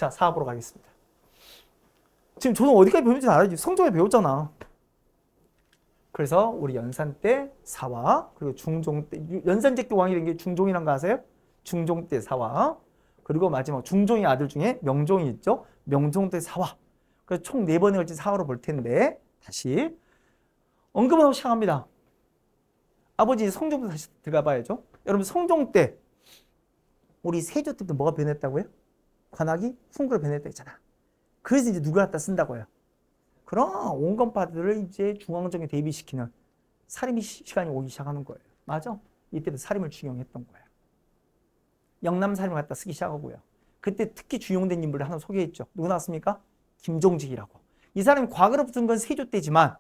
자, 4보러 가겠습니다. 지금 조선 어디까지 배우는지 알아야지. 성종에 배웠잖아. 그래서 우리 연산 때 사화, 그리고 중종 때, 연산제끼 왕이 된 게 중종이란 거 아세요? 중종 때 사화, 그리고 마지막 중종의 아들 중에 명종이 있죠. 명종 때 사화. 그래서 총 4번에 걸친 사화로 볼 텐데, 다시 언급을 하고 시작합니다. 아버지 성종부터 다시 들어가 봐야죠. 여러분 성종 때 우리 세조 때부터 뭐가 변했다고요? 관악이 훈구로 변했다 했잖아. 그래서 이제 누가 갖다 쓴다고요? 그럼 온건파들을 이제 중앙정에 대비시키는 살인 시간이 오기 시작하는 거예요. 맞아? 이때부터 살인을 중용했던 거야. 영남 살인을 갖다 쓰기 시작하고요. 그때 특히 중용된 인물을 하나 소개했죠. 누구 나왔습니까? 김종직이라고. 이 사람이 과거로 붙은 건 세조 때지만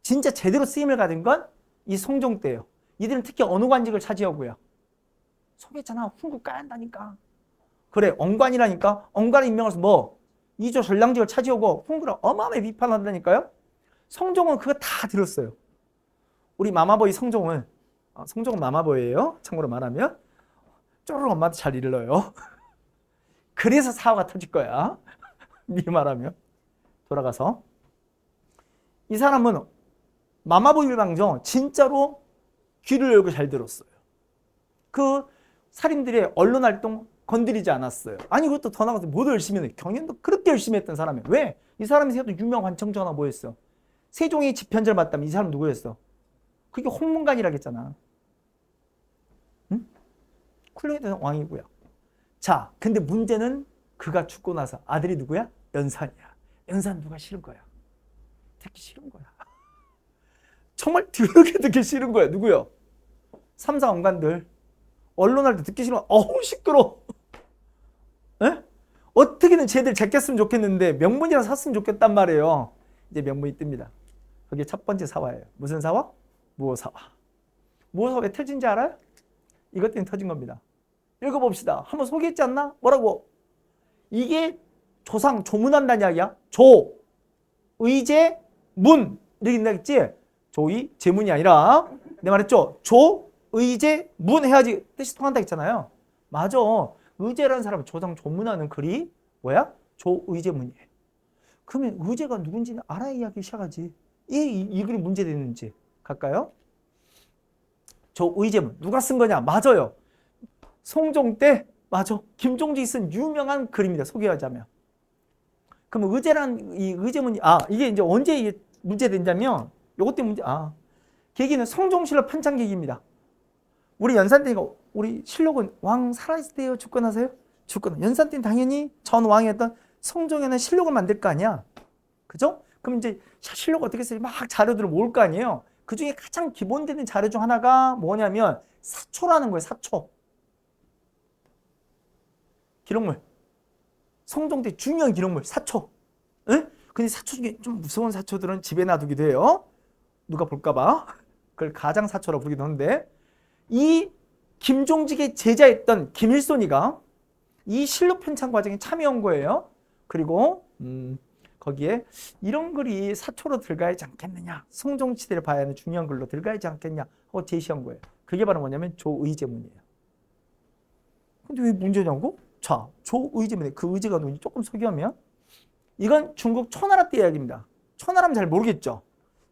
진짜 제대로 쓰임을 가진 건 이 성종 때예요. 이들은 특히 어느 관직을 차지하고요. 소개했잖아. 훈구 까야 한다니까. 그래, 언관이라니까. 언관을 임명해서 뭐 이조 전량직을 차지하고 훈구를 어마어마하게 비판한다니까요. 성종은 그거 다 들었어요. 우리 마마보이 성종은 성종은 마마보이예요. 참고로 말하면 쪼르륵 엄마한테 잘 일러요. 그래서 사화가 터질 거야. 미리 말하면. 돌아가서 이 사람은 마마보이방정 진짜로 귀를 열고 잘 들었어요. 그 살인들의 언론 활동 건드리지 않았어요. 아니 그것도 더 나가서 모두 열심히 했는데 경연도 그렇게 열심히 했던 사람이에요. 왜? 이 사람이 세도 유명 관청전화 뭐였어? 세종이 집현절 맞다면 이 사람 누구였어? 그게 홍문관이라겠잖아. 응? 훌륭했던 왕이고요. 자, 근데 문제는 그가 죽고 나서 아들이 누구야? 연산이야. 연산 누가 싫은 거야? 듣기 싫은 거야. 정말 더럽게 듣기 싫은 거야. 누구요? 삼사 원관들. 언론할 때 듣기 싫으면 어우 시끄러. 에? 어떻게든 쟤들 제꼈으면 좋겠는데 명분이라 샀으면 좋겠단 말이에요. 이제 명분이 뜹니다. 그게 첫 번째 사화예요. 무슨 사화? 무호사화. 무호사화 왜 터진지 알아요? 이것 때문에 터진 겁니다. 읽어봅시다. 한번 소개했지 않나? 뭐라고? 이게 조상 조문한다는 이야기야. 조, 의제, 문 이렇게 된다겠지? 조의, 제문이 아니라 내가 말했죠? 조, 의제, 문 해야지 뜻이 통한다 했잖아요. 맞아. 의제라는 사람은 조상 조문하는 글이 뭐야? 조, 의제, 문이에요. 그러면 의제가 누군지는 알아야 이야기 시작하지. 이 글이 문제되는지 갈까요? 조, 의제, 문 누가 쓴 거냐? 맞아요. 성종 때 맞아. 김종직이 쓴 유명한 글입니다. 소개하자면. 그럼 의제란 이 의제문이 이게 이제 언제 이게 문제된다면 요것 때문에 계기는 성종실록 편찬계기입니다. 우리 연산 때니까 우리 실록은 왕 살아있을 때요? 죽고 나서요? 죽고 나. 연산 때는 당연히 전 왕이었던 성종에는 실록을 만들 거 아니야. 그죠? 그럼 이제 실록 어떻게 써요? 막 자료들을 모을 거 아니에요. 그 중에 가장 기본되는 자료 중 하나가 뭐냐면 사초라는 거예요. 사초. 기록물. 성종 때 중요한 기록물. 사초. 응? 근데 사초 중에 좀 무서운 사초들은 집에 놔두기도 해요. 누가 볼까봐. 그걸 가장사초라고 부르기도 하는데 이 김종직의 제자였던 김일손이가 이 실록 편찬 과정에 참여한 거예요. 그리고 거기에 이런 글이 사초로 들어가야지 않겠느냐. 성종시대를 봐야 하는 중요한 글로 들어가야지 않겠냐 하고 제시한 거예요. 그게 바로 뭐냐면 조의제문이에요. 근데 왜 문제냐고? 자, 조의제문에 그 의제가 누군지 조금 소개하면 이건 중국 초나라 때 이야기입니다. 초나라면 잘 모르겠죠.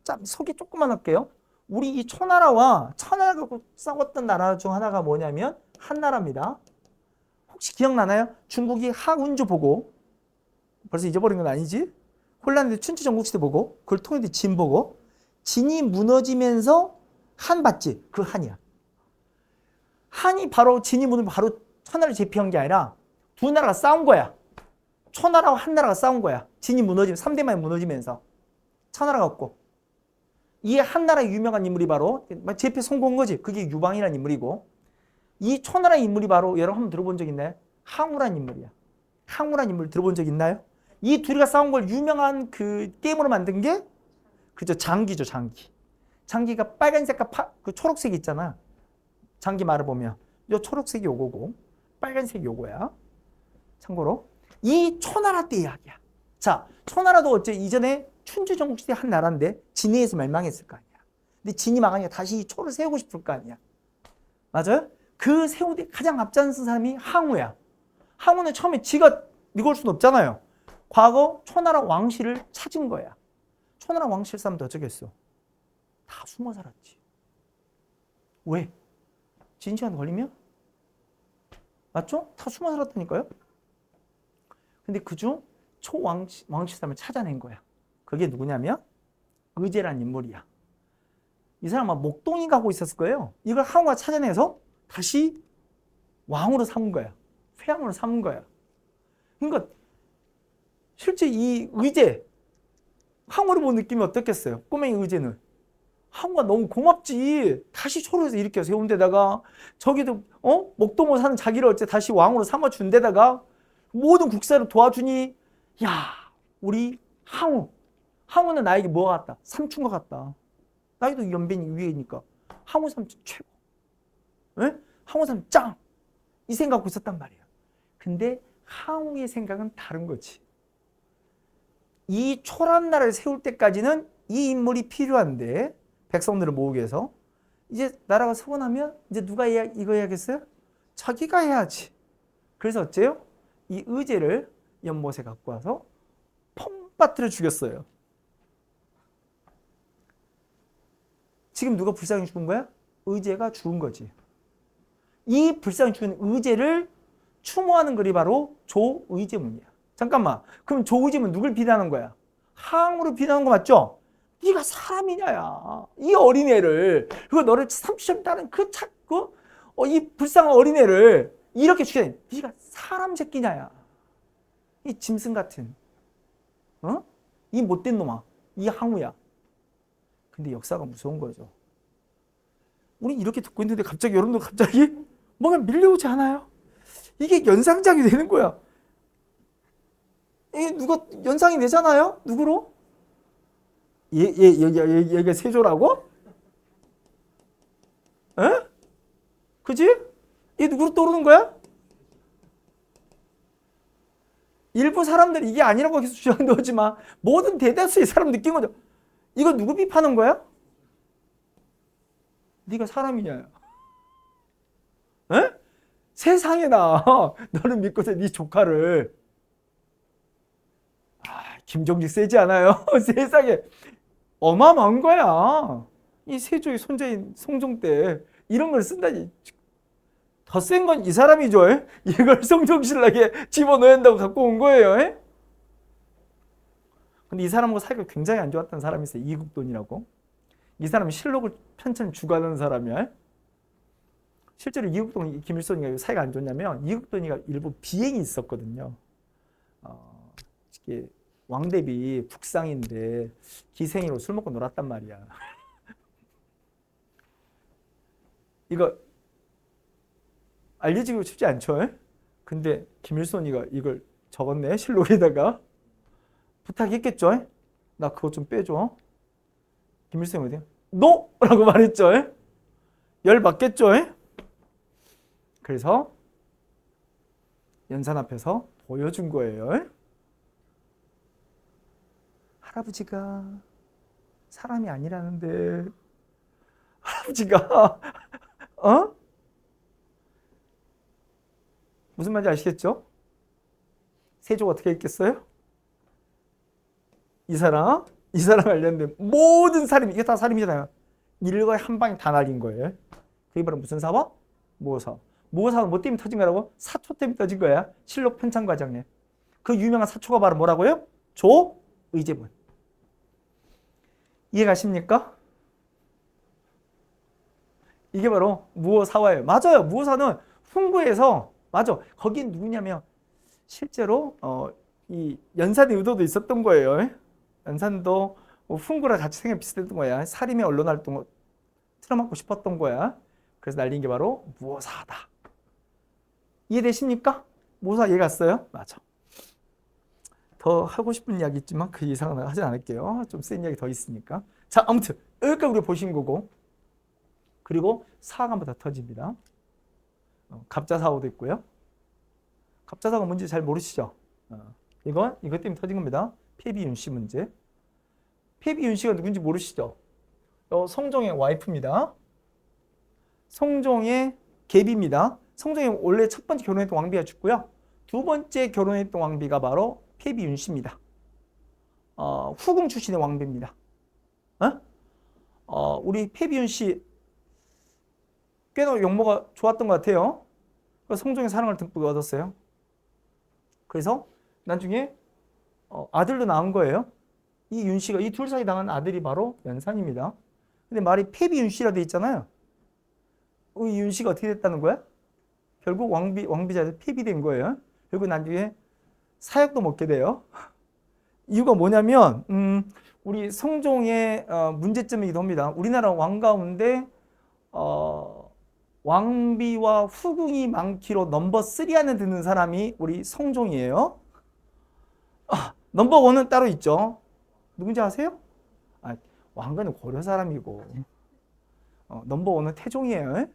자, 소개 조금만 할게요. 우리 이 초나라와 천하가 싸웠던 나라 중 하나가 뭐냐면 한나라입니다. 혹시 기억나나요? 중국이 하운주 보고 벌써 잊어버린 건 아니지? 혼란의 춘추 전국시대 보고 그걸 통해서 진 보고 진이 무너지면서 한 받지. 그 한이야. 한이 바로 진이 무너지면 바로 천하를 제패한 게 아니라 두 나라가 싸운 거야. 초나라와 한나라가 싸운 거야. 진이 무너지면 3대만이 무너지면서 천하라가 없고 이 한나라의 유명한 인물이 바로 제패 성공한 거지. 그게 유방이라는 인물이고 이 초나라의 인물이 바로 여러분 한번 들어본 적 있나요? 항우라는 인물이야. 항우라는 인물 들어본 적 있나요? 이 둘이가 싸운 걸 유명한 그 게임으로 만든 게 그죠 장기죠. 장기. 장기가 빨간색과 그 초록색이 있잖아. 장기 말을 보면 요 초록색이 요거고 빨간색이 요거야. 참고로 이 초나라 때 이야기야. 자, 초나라도 어째 이전에 춘추 전국시대 한 나라인데 진해에서 멸망했을 거 아니야. 근데 진이 망하니까 다시 이 초를 세우고 싶을 거 아니야. 맞아요? 그 세우대 가장 앞장선 사람이 항우야. 항우는 처음에 지가 이걸 수는 없잖아요. 과거 초나라 왕실을 찾은 거야. 초나라 왕실 사람도 어쩌겠어. 다 숨어 살았지. 왜? 진시황 걸리면? 맞죠? 다 숨어 살았다니까요. 근데 그중 초왕실 사람을 찾아낸 거야. 그게 누구냐면 의제란 인물이야. 이 사람은 목동이 가고 있었을 거예요. 이걸 항우가 찾아내서 다시 왕으로 삼은 거야. 회왕으로 삼은 거야. 그러니까 실제 이 의제, 항우를 본 느낌이 어떻겠어요? 꼬맹이 의제는. 항우가 너무 고맙지. 다시 초로에서 일으켜 세운 데다가 저기도 목동을 사는 자기를 어째 다시 왕으로 삼아준 데다가 모든 국사를 도와주니 야 우리 항우는 나에게 뭐가 같다? 삼촌과 같다. 나이도 연변이 위에니까 항우 삼촌 최고. 에? 항우 삼촌 짱. 이 생각 갖고 있었단 말이야. 근데 항우의 생각은 다른 거지. 이 초란 나라를 세울 때까지는 이 인물이 필요한데 백성들을 모으기 위해서 이제 나라가 서고 나면 이제 누가 이거 해야겠어요? 자기가 해야지. 그래서 어째요? 이 의제를 연못에 갖고 와서 펑 빠뜨려 죽였어요. 지금 누가 불쌍히 죽은 거야? 의제가 죽은 거지. 이 불쌍히 죽은 의제를 추모하는 글이 바로 조의제문이야. 잠깐만. 그럼 조의제문 누굴 비난하는 거야? 항우를 비난하는 거 맞죠? 네가 사람이냐야. 이 어린애를. 그리고 너를 삼촌다는 이 불쌍한 어린애를 이렇게 죽여. 네가 사람 새끼냐야. 이 짐승 같은. 이 못된 놈아. 이 항우야. 근데 역사가 무서운 거죠. 우리 이렇게 듣고 있는데 갑자기 여러분들 갑자기 뭔가 밀려오지 않아요? 이게 연상작이 되는 거야. 이게 누가 연상이 되잖아요? 누구로? 얘가 세조라고? 에? 그지? 얘 누구로 떠오르는 거야? 일부 사람들이 이게 아니라고 계속 주장 넣지 마. 모든 대다수의 사람 느낀 거죠. 이거 누구 비판한 거야? 네가 사람이냐? 에? 세상에나 너를 믿고서 네 조카를 김정직 세지 않아요? 세상에 어마어마한 거야. 이 세조의 손자인 성종 때 이런 걸 쓴다니. 더 센 건 이 사람이죠. 에? 이걸 성종신라에 집어넣어야 한다고 갖고 온 거예요. 에? 근데 이 사람하고 사이가 굉장히 안 좋았던 사람이 있어요. 이국돈이라고. 이 사람이 실록을 편찬 주관하는 사람이야. 실제로 이국돈, 김일성이가 사이가 안 좋냐면 이국돈이가 일부 비행이 있었거든요. 이게 왕대비 국상인데 기생이로 술 먹고 놀았단 말이야. 이거 알려지고 싶지 않죠? 근데 김일성이가 이걸 적었네, 실록에다가. 부탁했겠죠? 나 그거 좀 빼줘. 김일성이 어디야? 너! 라고 말했죠? 열 받겠죠? 그래서 연산 앞에서 보여준 거예요. 할아버지가 사람이 아니라는데 할아버지가 무슨 말인지 아시겠죠? 세조가 어떻게 했겠어요? 이 사람 관련된 모든 살인, 이게 다 살인이잖아요. 일거에 한 방에 다 날린 거예요. 그게 바로 무슨 사화? 무호사화. 무호사화는 뭐 때문에 터진 거라고? 사초 때문에 터진 거야. 실록 편찬 과정에. 그 유명한 사초가 바로 뭐라고요? 조의제문. 이해가십니까? 이게 바로 무호사화예요. 맞아요. 무호사는 훈구에서 맞아. 거긴 누구냐면 실제로 이 연산의 의도도 있었던 거예요. 연산도 훈구랑 같이 생각 비슷했던 거야. 살인의 언론 활동을 틀어막고 싶었던 거야. 그래서 날린 게 바로 무호사다. 이해되십니까? 무호사 이해 갔어요? 맞아. 더 하고 싶은 이야기 있지만 그 이상은 하진 않을게요. 좀 센 이야기 더 있으니까. 자, 아무튼 여기까지 우리가 보신 거고, 그리고 사화가 한번 더 터집니다. 갑자사화도 있고요. 갑자사화가 뭔지 잘 모르시죠? 이것 때문에 터진 겁니다. 폐비윤씨 문제. 폐비윤씨가 누군지 모르시죠? 성종의 와이프입니다. 성종의 계비입니다. 성종이 원래 첫 번째 결혼했던 왕비가 죽고요. 두 번째 결혼했던 왕비가 바로 폐비 윤씨입니다. 후궁 출신의 왕비입니다. 우리 폐비 윤씨 꽤나 용모가 좋았던 것 같아요. 성종의 사랑을 듬뿍 얻었어요. 그래서 나중에 아들도 낳은 거예요. 이 윤씨가 이 둘 사이 낳은 아들이 바로 연산입니다. 근데 말이 폐비 윤씨라 돼 있잖아요. 이 윤씨가 어떻게 됐다는 거야? 결국 왕비자에서 폐비된 거예요. 결국 나중에 사약도 먹게 돼요. 이유가 뭐냐면 우리 성종의 문제점이기도 합니다. 우리나라 왕 가운데 왕비와 후궁이 많기로 넘버 3 안에 드는 사람이 우리 성종이에요. 넘버 1은 따로 있죠. 누군지 아세요? 왕가는 고려 사람이고 넘버 1은 태종이에요.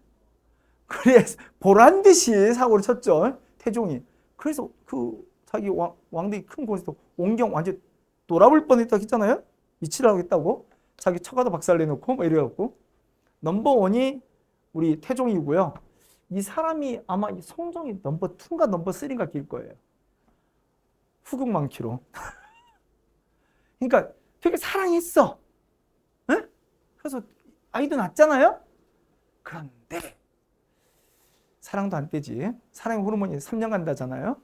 그래서 보란 듯이 사고를 쳤죠. 태종이. 그래서 그 자기 왕들이 큰 곳에서 온경 완전 돌아볼 뻔했다고 했잖아요. 미치라고 했다고. 자기 처가도 박살내놓고 뭐 이래갖고. 넘버 1이 우리 태종이고요. 이 사람이 아마 이 성종이 넘버 2인가 넘버 3인가 길 거예요. 후궁 많기로. 그러니까 되게 사랑했어. 에? 그래서 아이도 낳았잖아요. 그런데 사랑도 안 되지. 사랑의 호르몬이 3년 간다잖아요.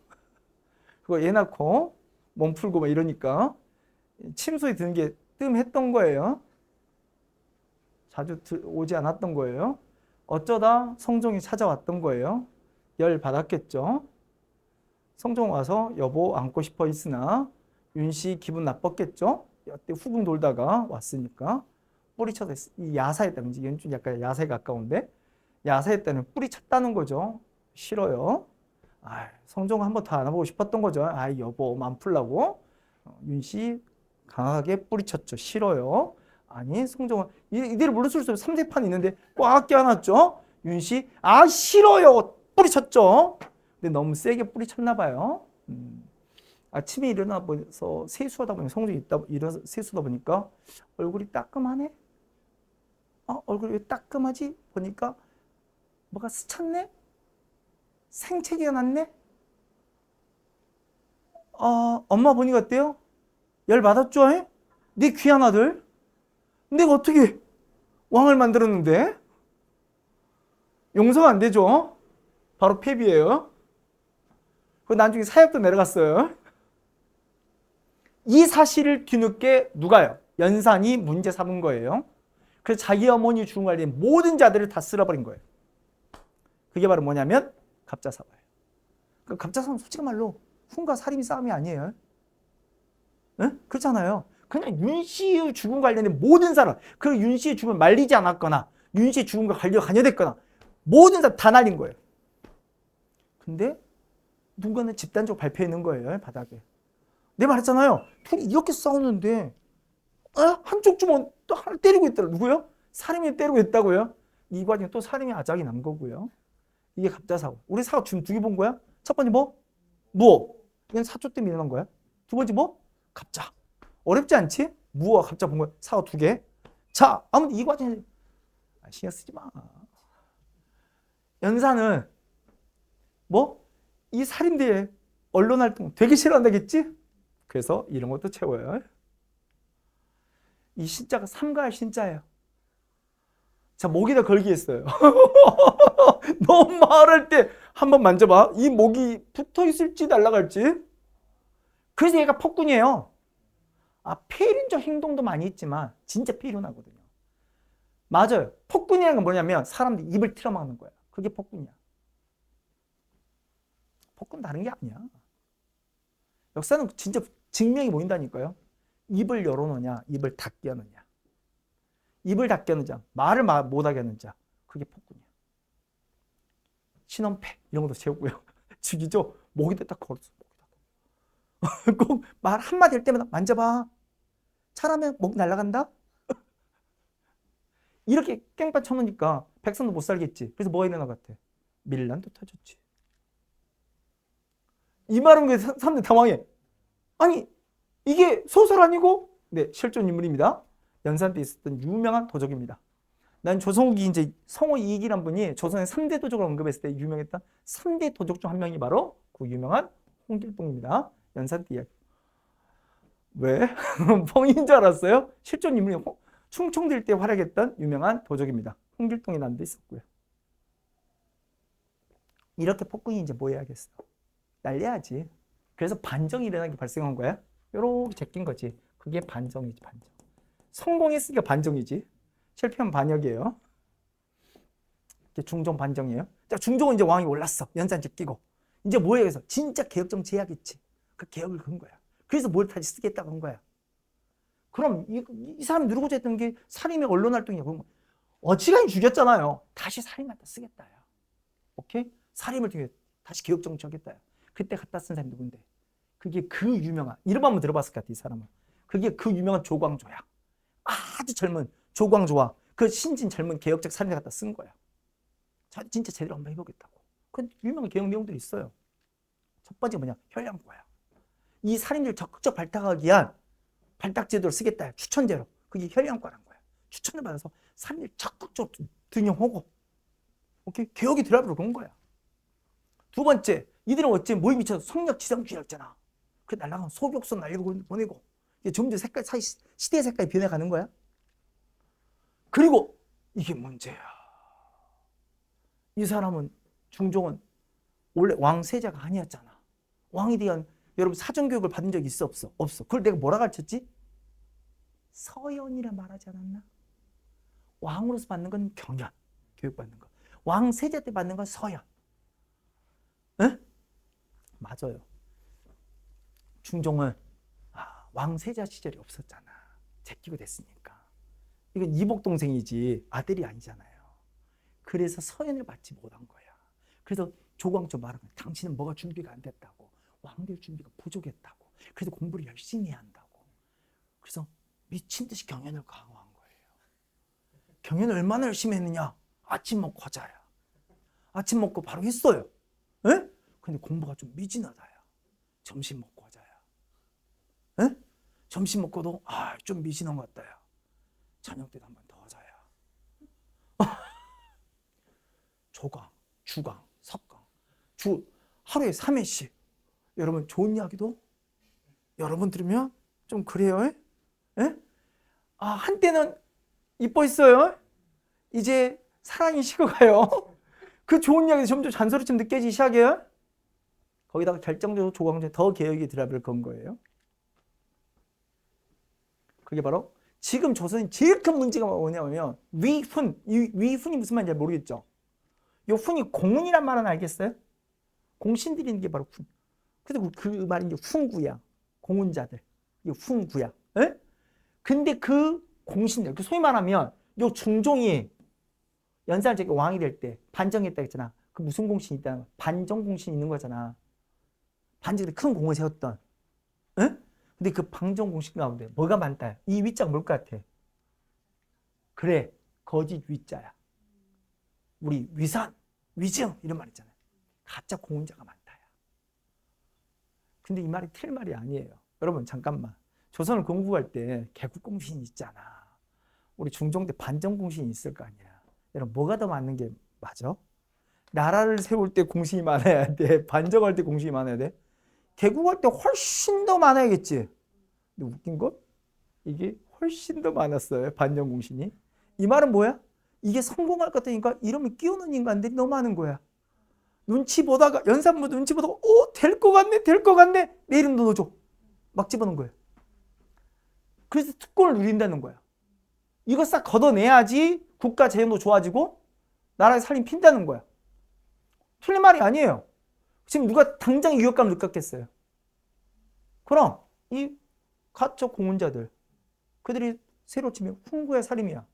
그거 애 낳고 몸 풀고 막 이러니까 침소에 드는 게 뜸했던 거예요. 자주 오지 않았던 거예요. 어쩌다 성종이 찾아왔던 거예요. 열 받았겠죠. 성종 와서 여보 안고 싶어 했으나 윤씨 기분 나빴겠죠. 여태 후궁 돌다가 왔으니까 뿌리쳐서 이 야사했다는 거지. 이건 좀 약간 야사에 가까운데 야사했다는 뿌리쳤다는 거죠. 싫어요. 성종 한번 더 안아보고 싶었던 거죠. 여보 맘 풀라고 윤씨 강하게 뿌리쳤죠. 싫어요. 아니 성종은 이대로 물러설 수 없어요. 3대판 있는데 꽉 껴안았죠. 윤씨 싫어요. 뿌리쳤죠. 근데 너무 세게 뿌리쳤나 봐요. 아침에 일어나서 세수하다 보니까 성종이 일어나서 세수하다 보니까 얼굴이 따끔하네. 얼굴이 왜 따끔하지? 보니까 뭐가 스쳤네? 생채기가 났네? 엄마 보니까 어때요? 열 받았죠? 네 귀한 아들. 내가 어떻게 왕을 만들었는데? 용서가 안 되죠? 바로 폐비예요. 그 나중에 사약도 내려갔어요. 이 사실을 뒤늦게 누가요? 연산이 문제 삼은 거예요. 그래서 자기 어머니 죽은 관련 모든 자들을 다 쓸어버린 거예요. 그게 바로 뭐냐면 갑자사화예요. 그 갑자사화는 솔직히 말로 훈과 살인이 싸움이 아니에요. 응? 그렇잖아요. 그냥 윤씨의 죽음 관련된 모든 사람, 그 윤씨의 죽음을 말리지 않았거나 윤씨의 죽음과 관여됐거나 모든 사람 다 날린 거예요. 근데 누군가는 집단적으로 발표했는 거예요. 바닥에. 내가 말했잖아요. 둘이 이렇게 싸우는데 한쪽 주먹 또 하나 때리고 있더라. 누구요? 살인이 때리고 있다고요? 이 과정에 또 살인의 아작이 난 거고요. 이게 갑자사고. 우리 사고 지금 두 개 본 거야? 첫 번째 뭐? 무어. 이건 사조 때문에 일어난 거야. 두 번째 뭐? 갑자. 어렵지 않지? 무어와 갑자 본 거야. 사고 두 개. 자, 아무튼 이 과정에 신경 쓰지 마. 연산은 뭐? 이 살인대에 언론 활동 되게 싫어한다겠지? 그래서 이런 것도 채워요. 이 신자가 삼가할 신자예요. 자, 목에다 걸기 했어요. 너 말할 때 한번 만져봐. 이 목이 붙어 있을지 날아갈지. 그래서 얘가 폭군이에요. 폐륜적 행동도 많이 있지만 진짜 폐륜하거든요. 맞아요. 폭군이라는 건 뭐냐면 사람들이 입을 틀어막는 거야. 그게 폭군이야. 폭군 다른 게 아니야. 역사는 진짜 증명이 보인다니까요. 입을 열어놓냐, 입을 닫게 하느냐. 입을 닫게 하는 자, 말을 못하게 하는 자, 그게 폭군이야. 신원패 이런 것도 채우고요. 죽이죠. 목에다 딱 걸었어. 꼭 말 한마디 할 때마다 만져봐. 잘하면 목 날아간다. 이렇게 깽판 쳐놓으니까 백성도 못 살겠지. 그래서 뭐가 일어나 같아? 밀란도 터졌지. 이 말은 왜 사람들이 당황해? 아니 이게 소설 아니고? 네, 실존 인물입니다. 연산 때 있었던 유명한 도적입니다. 난 조선후기 이제 성호 이익이란 분이 조선의 3대 도적을 언급했을 때 유명했던 3대 도적 중 한 명이 바로 그 유명한 홍길동입니다. 연산대 이야기. 왜? 펑인 줄 알았어요? 실존 인물이 충청도일 때 활약했던 유명한 도적입니다. 홍길동이라는 데 있었고요. 이렇게 폭군이 이제 뭐 해야겠어? 날려야지. 그래서 반정이 일어나게 발생한 거야. 요렇게 제낀 거지. 그게 반정이지, 반정. 성공했으니까 반정이지. 실패하면 반역이에요. 이게 중종 반정이에요. 자, 중종은 이제 왕이 올랐어. 연산 제끼고. 이제 뭐 해서 진짜 개혁 정치 해야겠지. 그 개혁을 건 거야. 그래서 뭘 다시 쓰겠다고 한 거야. 그럼 이 사람이 누르고자 했던 게 살인의 언론 활동이야. 그럼 어지간히 죽였잖아요. 다시 살인 갖다 쓰겠다요. 오케이? 살인을 통해 다시 개혁 정치 하겠다요. 그때 갖다 쓴 사람이 누군데? 그게 그 유명한, 이름 한번 들어봤을 것 같아, 이 사람은. 그게 그 유명한 조광조야. 아주 젊은 조광조와 그 신진 젊은 개혁적 살인을 갖다 쓴 거야. 자, 진짜 제대로 한번 해보겠다고. 그 유명한 개혁 내용들이 있어요. 첫 번째 뭐냐? 혈량과야. 이 살인을 적극적 발탁하기 위한 발탁제도를 쓰겠다. 추천제로. 그게 혈량과란 거야. 추천을 받아서 살인을 적극적으로 등용하고, 오케이? 개혁이 들어가도록 그런 거야. 두 번째, 이들은 어째 뭐에 미쳐서 성역 지상주의였잖아. 그 날라가면 소격선 날리고 보내고, 이게 점점 색깔, 시대의 색깔이 변해가는 거야. 그리고 이게 문제야. 이 사람은, 중종은 원래 왕세자가 아니었잖아. 왕에 대한 여러분 사전교육을 받은 적이 있어 없어? 없어. 그걸 내가 뭐라 가르쳤지? 서연이라 말하지 않았나? 왕으로서 받는 건 경연, 교육받는 거. 왕세자 때 받는 건 서연. 에? 맞아요. 중종은 왕세자 시절이 없었잖아. 제끼고 됐으니까. 이건 이복 동생이지 아들이 아니잖아요. 그래서 서연을 받지 못한 거야. 그래서 조광조 말한 거야. 당신은 뭐가 준비가 안 됐다고. 왕될 준비가 부족했다고. 그래서 공부를 열심히 해야 한다고. 그래서 미친 듯이 경연을 강화한 거예요. 경연을 얼마나 열심히 했느냐? 아침 먹고 하자야. 아침 먹고 바로 했어요. 에? 근데 공부가 좀 미진하다야. 점심 먹고 하자야. 에? 점심 먹고도 좀 미진한 것 같다야. 저녁 때도 한 번 더 하자야. 조강, 주강, 석강, 하루에 3회씩. 여러분 좋은 이야기도 여러분 들으면 좀 그래요. 에? 한때는 이뻐했어요. 이제 사랑이 식어가요. 그 좋은 이야기 점점 잔소리처럼 느껴지기 시작해요. 거기다가 결정적으로 조광조에 더 개혁이 들어갈 건 거예요. 그게 바로 지금 조선이 제일 큰 문제가 뭐냐면 위훈. 이 위훈이 무슨 말인지 모르겠죠. 이 훈이 공훈이란 말은 알겠어요? 공신들이 있는 게 바로 훈. 그래서 그 말이 이제 훈구야. 공훈자들. 이게 훈구야. 에? 근데 그 공신들, 소위 말하면 요 중종이 연산을 제끼고 왕이 될 때 반정했다 했잖아. 그 무슨 공신이 있다는 거야? 반정 공신이 있는 거잖아. 반정에 큰 공을 세웠던. 에? 근데 그 반정 공신 가운데 뭐가 많다? 이 위자가 뭘 것 같아? 그래, 거짓 위자야. 우리 위선, 위증 이런 말 있잖아요. 가짜 공훈자가 많다야. 근데 이 말이 틀린 말이 아니에요. 여러분 잠깐만. 조선을 공부할 때 개국공신이 있잖아. 우리 중종 때 반정공신이 있을 거 아니야. 여러분 뭐가 더 많은 게 맞아? 나라를 세울 때 공신이 많아야 돼? 반정할 때 공신이 많아야 돼? 개국할 때 훨씬 더 많아야겠지. 근데 웃긴 건 이게 훨씬 더 많았어요. 반정공신이. 이 말은 뭐야? 이게 성공할 것 같으니까 이름을 끼우는 인간들이 너무 많은 거야. 눈치 보다가 연산부 눈치 보다가 될 것 같네, 될 것 같네. 내 이름도 넣어줘. 막 집어넣은 거예요. 그래서 특권을 누린다는 거야. 이거 싹 걷어내야지 국가 재정도 좋아지고 나라의 살림 핀다는 거야. 틀린 말이 아니에요. 지금 누가 당장 위협감을 느꼈겠어요? 그럼 이 가짜 공훈자들, 그들이 새로 치면 훈구의 살림이야.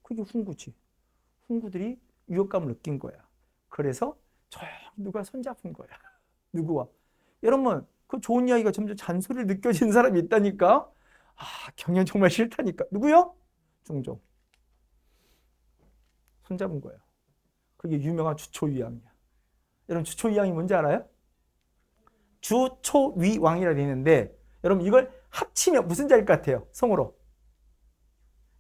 그게 훈구지. 훈구들이 위협감을 느낀 거야. 그래서 누가 손잡은 거야. 누구와? 여러분 그 좋은 이야기가 점점 잔소리를 느껴지는 사람이 있다니까. 경연 정말 싫다니까. 누구요? 중종. 손잡은 거예요. 그게 유명한 주초위왕이야. 여러분 주초위왕이 뭔지 알아요? 주초위왕이라 되어 있는데 여러분 이걸 합치면 무슨 자일 것 같아요? 성으로.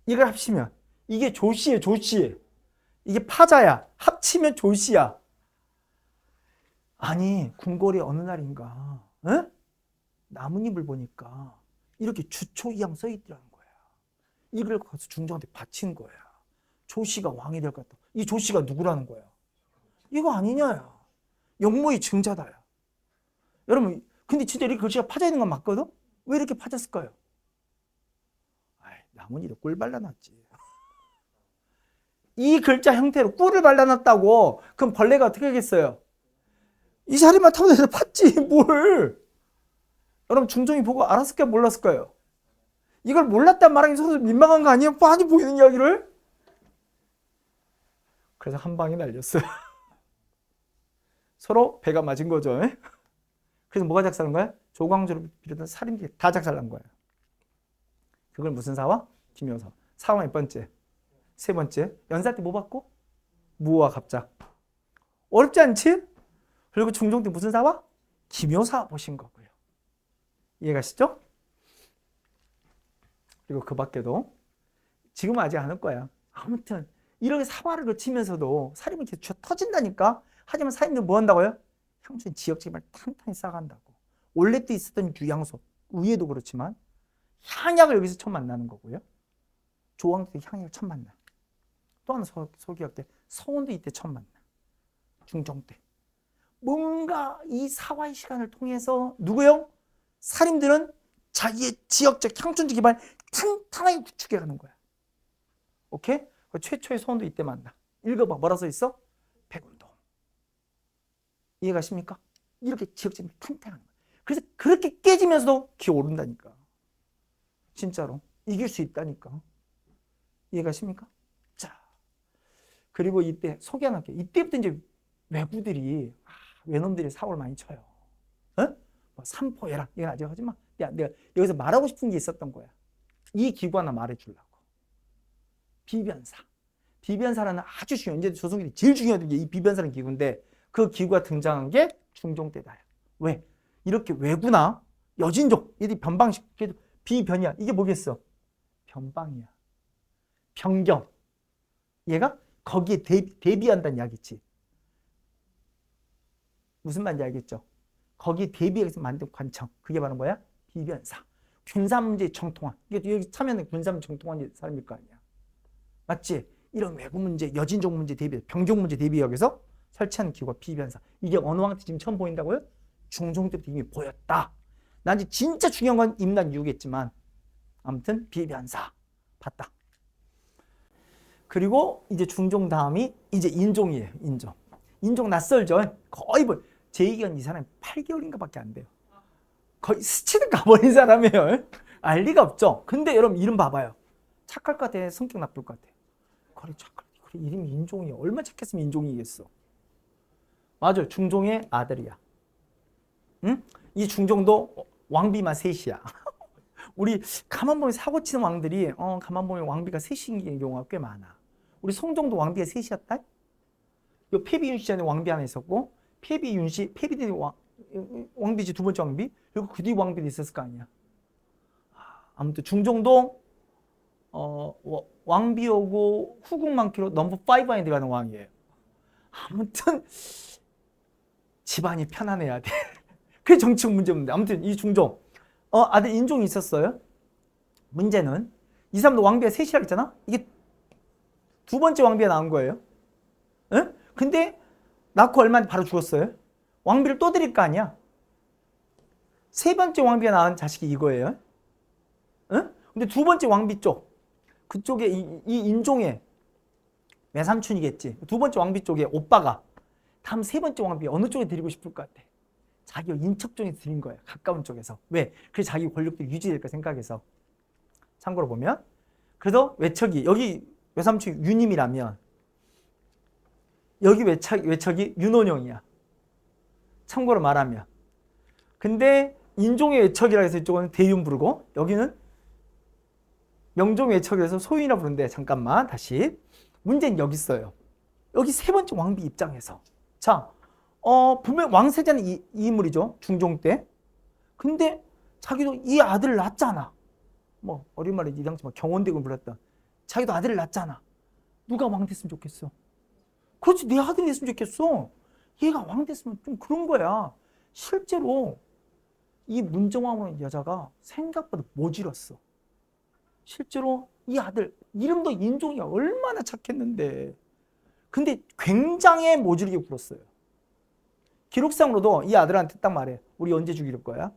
이걸 합치면 이게 조씨예요, 조씨. 이게 파자야. 합치면 조씨야. 아니, 궁궐이 어느 날인가, 에? 나뭇잎을 보니까 이렇게 주초이양 써 있더라는 거야. 이걸 가서 중종한테 바친 거야. 조씨가 왕이 될 것 같다. 이 조씨가 누구라는 거야? 이거 아니냐야. 영모의 증자다야. 여러분, 근데 진짜 이렇게 글씨가 파져 있는 건 맞거든? 왜 이렇게 파졌을까요? 아이, 나뭇잎에 꿀 발라놨지. 이 글자 형태로 꿀을 발라놨다고. 그럼 벌레가 어떻게 하겠어요? 이 자리만 타고 다녀서 팠지, 뭘. 여러분, 중종이 보고 알았을까요? 몰랐을까요? 이걸 몰랐단 말하기 서로 민망한 거 아니에요? 뻔히 보이는 이야기를? 그래서 한 방에 날렸어요. 서로 배가 맞은 거죠. 그래서 뭐가 작살난 거야? 조광조를 비롯한 살인들이 다 작살난 거예요. 그걸 무슨 사화? 기묘사. 사화 몇 번째? 세 번째. 연사 때 뭐 받고? 무와 갑작. 어렵지 않지? 그리고 중종 때 무슨 사화? 기묘사 보신 거고요. 이해가시죠? 그리고 그 밖에도 지금은 아직 안 올 거야. 아무튼 이렇게 사화를 거치면서도 살인이 계속 터진다니까. 하지만 살인들 뭐 한다고요? 형준 지역책임을 탄탄히 쌓아간다고. 원래 또 있었던 유양소, 위에도 그렇지만 향약을 여기서 처음 만나는 거고요. 조왕 때 향약을 처음 만나. 또 하나 소기학 때 서원도 이때 처음 만나. 중종 때. 뭔가 이 사화의 시간을 통해서 누구요? 살인들은 자기의 지역적 향촌지 기반을 탄탄하게 구축해가는 거야. 오케이? 최초의 서원도 이때 만나. 읽어봐. 뭐라 써 있어? 백운동. 이해가십니까? 이렇게 지역적인 탄탄한 거야. 그래서 그렇게 깨지면서도 기어오른다니까. 진짜로. 이길 수 있다니까. 이해가십니까? 자, 그리고 이때 소개 하나 할게요. 이때부터 이제 외구들이, 외놈들이 사고를 많이 쳐요. 뭐 삼포해라. 이건 아직 하지 마. 내가 여기서 말하고 싶은 게 있었던 거야. 이 기구 하나 말해주려고. 비변사. 비변사라는 아주 중요한, 이제 조선기에 제일 중요한 게 이 비변사라는 기구인데 그 기구가 등장한 게 중종 때다요. 왜? 이렇게 외구나 여진족, 얘들이 변방식, 비변이야. 이게 뭐겠어? 변방이야. 변경. 얘가 거기에 대비한다는 이야기지. 무슨 말인지 알겠죠? 거기에 대비해서 만든 관청. 그게 바로 뭐야? 비변사. 군사문제 정통한. 이게 여기 참여하는 군사문제 정통한 사람일 거 아니야. 맞지? 이런 외구 문제, 여진족 문제 대비, 병종 문제 대비역에서 설치하는 기구가 비변사. 이게 어느 왕 때 지금 처음 보인다고요? 중종 때부터 이미 보였다. 난 이제 진짜 중요한 건 임난 이후겠지만 아무튼 비변사 봤다. 그리고 이제 중종 다음이 이제 인종이에요. 인종. 인종 낯설죠. 거의 뭐 제 의견 이 사람이 8개월인가 밖에 안 돼요. 거의 스치듯 가버린 사람이에요. 알 리가 없죠. 근데 여러분 이름 봐봐요. 착할 것 같아? 성격 나쁠 것 같아? 그래 착할. 그래 이름이 인종이야. 얼마나 착했으면 인종이겠어. 맞아. 중종의 아들이야. 응? 이 중종도 왕비만 셋이야. 우리 가만 보면 사고치는 왕들이 가만 보면 왕비가 셋인 경우가 꽤 많아. 우리 성종도 왕비가 셋이었다. 요 폐비윤씨 전에 왕비 하나 있었고 폐비윤씨 폐비들이 왕비지 두 번째 왕비 그리고 그 뒤 왕비도 있었을 거 아니야. 아무튼 중종도 왕비오고 후궁 많기로 넘버 5 안에 들어가는 왕이에요. 아무튼 집안이 편안해야 돼. 그게 정치적 문제인데 아무튼 이 중종 아들 인종이 있었어요. 문제는 이 사람도 왕비가 셋이라 했잖아. 이게 두 번째 왕비가 나온 거예요. 에? 근데 낳고 얼마 안에 바로 죽었어요. 왕비를 또 드릴 거 아니야. 세 번째 왕비가 낳은 자식이 이거예요. 에? 근데 두 번째 왕비 쪽 그쪽에 이 인종의 외삼촌이겠지. 두 번째 왕비 쪽에 오빠가 다음 세 번째 왕비 어느 쪽에 드리고 싶을 것 같아? 자기가 인척쪽에 드린 거야. 가까운 쪽에서. 왜? 그래서 자기 권력도 유지될까 생각해서. 참고로 보면 그래서 외척이 여기 외삼촌이 유님이라면 여기 외척이 윤원영이야. 참고로 말하면. 근데 인종의 외척이라 해서 이쪽은 대윤 부르고 여기는 명종의 외척이라서 소윤이라 부르는데 잠깐만 다시. 문제는 여기 있어요. 여기 세 번째 왕비 입장에서. 자, 분명 왕세자는 이 인물이죠. 중종 때. 근데 자기도 이 아들을 낳았잖아. 뭐 어린 말에 이 당시 막 경원대군 불렀던 자기도 아들을 낳았잖아. 누가 왕 됐으면 좋겠어? 그렇지, 내 아들이 됐으면 좋겠어. 얘가 왕 됐으면 좀 그런 거야. 실제로 이 문정왕후라는 여자가 생각보다 모질었어. 실제로 이 아들, 이름도 인종이가 얼마나 착했는데. 근데 굉장히 모질게 굴었어요. 기록상으로도 이 아들한테 딱 말해. 우리 언제 죽일 거야?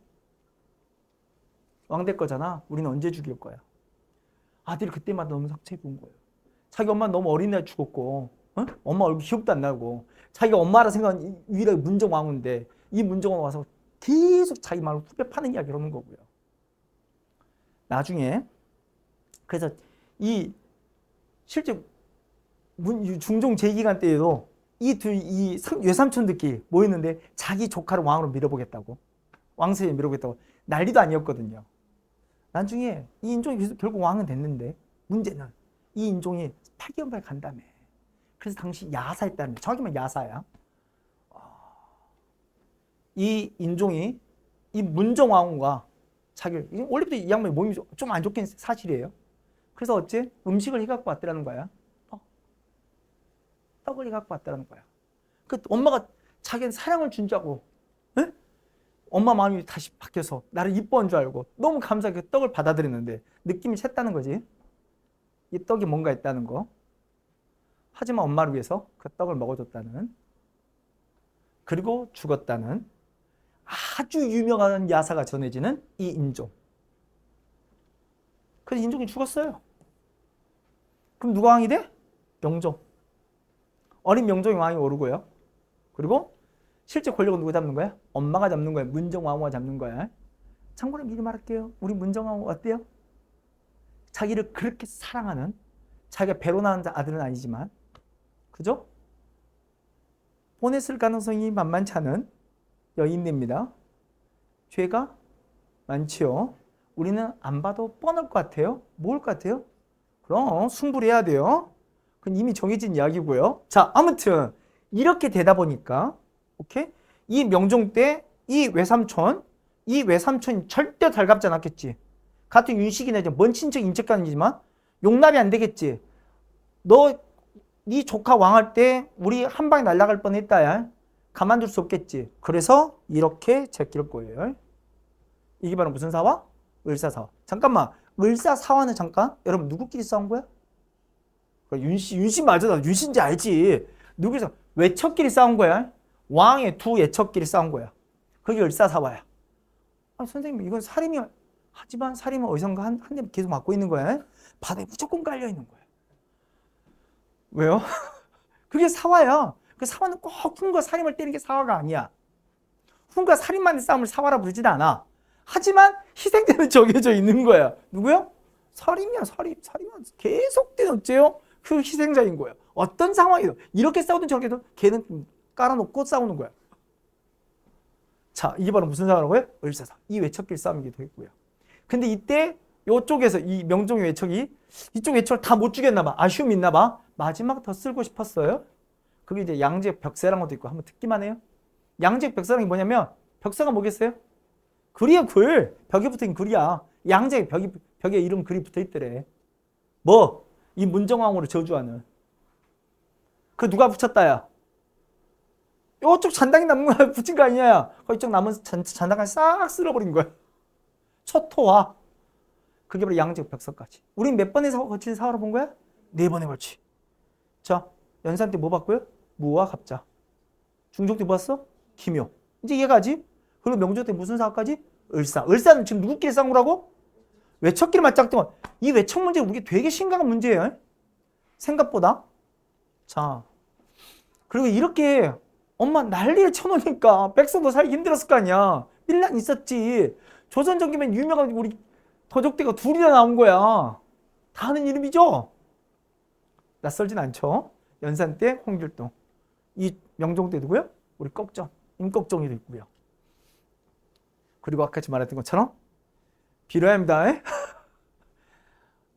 왕 될 거잖아. 우리는 언제 죽일 거야? 아들이 그때마다 너무 상처 입은 거예요. 자기 엄마 너무 어린 나이에 죽었고, 어? 엄마 얼굴 기억도 안 나고, 자기가 엄마라 생각하는 유일하게 문정왕후인데 이 문정왕후 와서 계속 자기 마음을 후벼 파는 이야기를 하는 거고요. 나중에 그래서 이 실제 중종 제기간 때에도 이 외삼촌들끼리 모였는데 자기 조카를 왕으로 밀어보겠다고, 왕세에 밀어보겠다고 난리도 아니었거든요. 나중에 이 인종이 결국 왕은 됐는데 문제는 이 인종이 8개월만에 간다며. 그래서 당시 야사했다는 거예요. 정확히 말하면 야사야. 이 인종이 이 문정왕후가 자기를, 원래부터 이 양반이 몸이 좀 안 좋긴 사실이에요. 그래서 어째 음식을 해갖고 왔더라는 거야. 떡을 해갖고 왔더라는 거야. 그 엄마가 자기는 사랑을 준다고, 에? 엄마 마음이 다시 바뀌어서 나를 이뻐한 줄 알고 너무 감사하게 떡을 받아들였는데 느낌이 챘다는 거지. 이 떡이 뭔가 있다는 거. 하지만 엄마를 위해서 그 떡을 먹어줬다는, 그리고 죽었다는 아주 유명한 야사가 전해지는 이 인종. 그래서 인종이 죽었어요. 그럼 누가 왕이 돼? 명종. 어린 명종이 왕이 오르고요. 그리고 실제 권력은 누가 잡는 거야? 엄마가 잡는 거야. 문정왕후가 잡는 거야. 참고로 미리 말할게요. 우리 문정왕후 어때요? 자기를 그렇게 사랑하는, 자기가 배로 낳은 아들은 아니지만, 그죠? 보냈을 가능성이 만만치 않은 여인입니다. 죄가 많지요. 우리는 안 봐도 뻔할 것 같아요. 뭘 것 같아요? 그럼 승부를 해야 돼요. 그건 이미 정해진 이야기고요. 자, 아무튼 이렇게 되다 보니까, 오케이? 이 명종 때 이 외삼촌이 절대 달갑지 않았겠지. 같은 윤식이나 먼 친척 인척간이지만 용납이 안 되겠지. 너 네 조카 왕할 때 우리 한 방에 날아갈 뻔했다. 야. 가만둘 수 없겠지. 그래서 이렇게 제끼를 거예요. 이게 바로 무슨 사화? 을사사화. 잠깐만, 을사사화는 잠깐, 여러분 누구끼리 싸운 거야? 윤씨 맞아. 나 윤씨인지 알지. 누구끼리 외척끼리 싸운 거야. 왕의 두 외척끼리 싸운 거야. 그게 을사사화야. 아, 선생님 이건 살인이, 하지만 살인은 어디선가 한 대 계속 맞고 있는 거야. 바다에 무조건 깔려 있는 거야. 왜요? 그게 사화야. 그 사화는 꼭 훈과 살인을 때리는 게 사화가 아니야. 훈과 살인만의 싸움을 사화라 부르지도 않아. 하지만 희생되는 정해져 있는 거야. 누구야? 살인이야. 살인은 계속된 어째요? 그 희생자인 거야. 어떤 상황이든 이렇게 싸우든 저렇게든 걔는 깔아놓고 싸우는 거야. 자, 이게 바로 무슨 상황이라고요? 을사사. 이 외척끼리 싸움이기도 했고요. 근데 이때 이쪽에서 이 명종의 외척이 이쪽 외척을 다 못 죽였나 봐. 아쉬움이 있나 봐. 마지막 더 쓸고 싶었어요. 그게 이제 양지역 벽사라는 것도 있고, 한번 듣기만 해요. 양지역 벽사라는 게 뭐냐면, 벽사가 뭐겠어요? 글이야, 글. 벽에 붙어있는 글이야. 양지역 벽에 이름 글이 붙어있더래. 뭐? 이 문정왕후를 저주하는. 그 누가 붙였다야? 이쪽 잔당이 남은 거야. 붙인 거 아니냐? 이쪽 남은 잔당을 싹 쓸어버린 거야. 초토화. 그게 바로 양지역 벽사까지. 우린 몇 번의 거친 사화를 본 거야? 4번에 걸치. 자, 연산 때 뭐 봤고요? 무와 갑자. 중종 때 뭐 봤어? 기묘. 이제 이해가지? 그리고 명종 때 무슨 사화까지? 을사. 을사는 지금 누구끼리 싸운 거라고? 외척끼리 맞짱뜨면. 이 외척 문제 우리 되게 심각한 문제예요. 생각보다. 자, 그리고 이렇게 엄마 난리를 쳐놓으니까 백성도 살기 힘들었을 거 아니야. 밀란 있었지. 조선 전기면 유명한 우리 도적대가 둘이나 나온 거야. 다 아는 이름이죠? 낯설진 않죠? 연산 때 홍길동. 이 명종 때 누구요? 우리 꺽정. 임꺽정이도 있고요. 그리고 아까 말했던 것처럼 빌어야 합니다.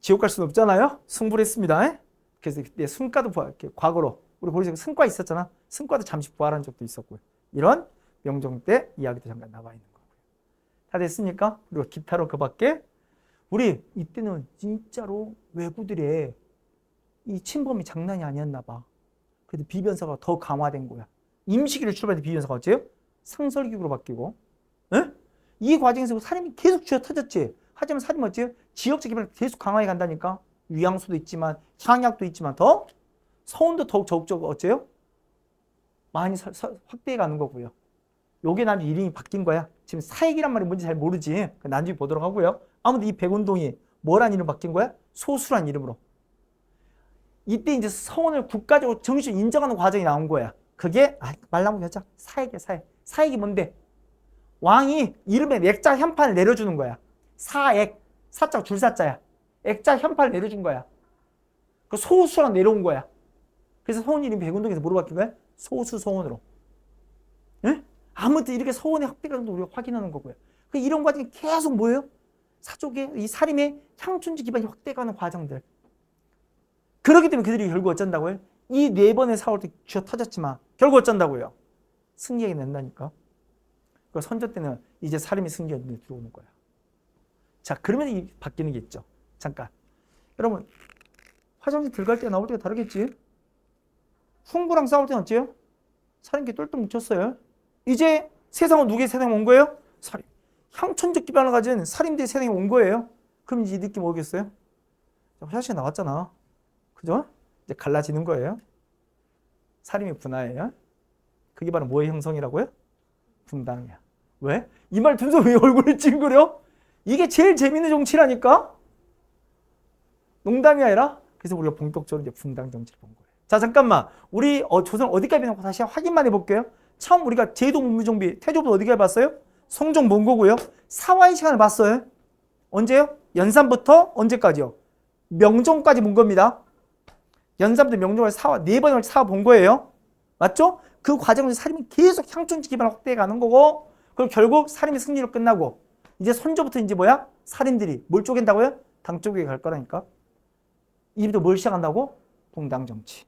지옥 갈 수는 없잖아요. 승부를 했습니다. 그래서 그때 승과도 과거로 우리 보리색 승과 있었잖아. 승과도 잠시 부활한 적도 있었고요. 이런 명종 때 이야기도 잠깐 나와 있는 거고요. 다 됐습니까? 그리고 기타로 그 밖에 우리 이때는 진짜로 왜구들의 이 침범이 장난이 아니었나 봐. 그래도 비변사가 더 강화된 거야. 임시기를 출발할 때 비변사가 어째요? 상설기구로 바뀌고. 에? 이 과정에서 살인이 계속 쥐어 터졌지. 하지만 살인은 어째요? 지역적 기반을 계속 강화해 간다니까. 위양수도 있지만 향약도 있지만 더 서운도 더욱 적극적으로 어째요? 많이 확대해 가는 거고요. 요게 나중에 이름이 바뀐 거야. 지금 사액이란 말이 뭔지 잘 모르지. 나중에 보도록 하고요. 아무튼 이 백운동이 뭐란 이름 바뀐 거야? 소수란 이름으로. 이때 이제 서원을 국가적으로 정식으로 인정하는 과정이 나온 거야. 그게 말 나온 게 하자. 사액이야, 사액. 사액이 뭔데? 왕이 이름에 액자 현판을 내려주는 거야. 사액. 사자가 줄사자야. 액자 현판을 내려준 거야. 그 소수랑 내려온 거야. 그래서 서원 이름이 백운동에서 뭐로 바뀐 거야? 소수 서원으로. 응? 아무튼 이렇게 서원의 확대가 우리가 확인하는 거고요. 이런 과정이 계속 뭐예요? 사족의 이 살인의 향촌지 기반이 확대가는 과정들. 그렇기 때문에 그들이 결국 어쩐다고요? 이 4번의 사고를 쥐어 터졌지만 결국 어쩐다고요? 승리하게 된다니까. 그 선조 때는 이제 살인이 승리가 들어오는 거야. 자, 그러면 이 바뀌는 게 있죠. 잠깐. 여러분, 화장실 들어갈 때 나올 때가 다르겠지? 훈구랑 싸울 때는 어째요? 살인기 똘똘 뭉쳤어요. 이제 세상은 누구의 세상에 온 거예요? 살인. 향천적 기반을 가진 살인들의 세상에 온 거예요. 그럼 이제 이 느낌 뭐겠어요? 화장실 나왔잖아. 그죠? 이제 갈라지는 거예요. 살인이 분화예요. 그게 바로 뭐의 형성이라고요? 분당이야. 왜? 이 말 듣면서 왜 얼굴을 찡그려? 이게 제일 재밌는 정치라니까? 농담이 아니라 그래서 우리가 본격적으로 이제 분당 정치를 본 거예요. 자, 잠깐만. 우리 조선 어디까지 배웠고 다시 확인만 해볼게요. 처음 우리가 제도 문무정비 태조부터 어디까지 봤어요? 성종 본 거고요. 사화의 시간을 봤어요. 언제요? 연산부터 언제까지요? 명종까지 본 겁니다. 연산부터 명종을 사화 4번을 사화 본 거예요. 맞죠? 그 과정에서 살인이 계속 향촌지 기반을 확대해 가는 거고, 그리고 결국 살인이 승리로 끝나고 이제 선조부터 이제 뭐야? 살인들이 뭘 쪼갠다고요? 당 쪽에 갈 거라니까. 이제부터 뭘 시작한다고? 공당 정치.